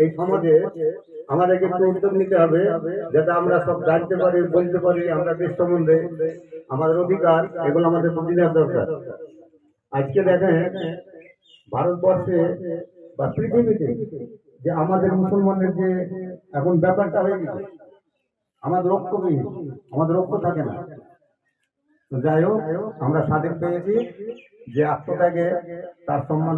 এই সমাজে আমাদেরকে একটু উদ্যোগ নিতে হবে, যাতে আমরা সব জানতে পারি, বলতে পারি আমরা দেশ সম্বন্ধে, আমাদের অধিকার, এগুলো আমাদের বুঝে নেওয়ার দরকার। আজকে দেখেন ভারতবর্ষে বা পৃথিবীতে যে আমাদের মুসলমানদের যে এখন ব্যাপারটা হয়ে গেছে, আমাদের ঐক্যবিহীন, আমাদের ঐক্য থাকে না। যাই হোক, আমরা স্বাধীন পেয়েছি, যে আত্মত্যাগে তার সম্মান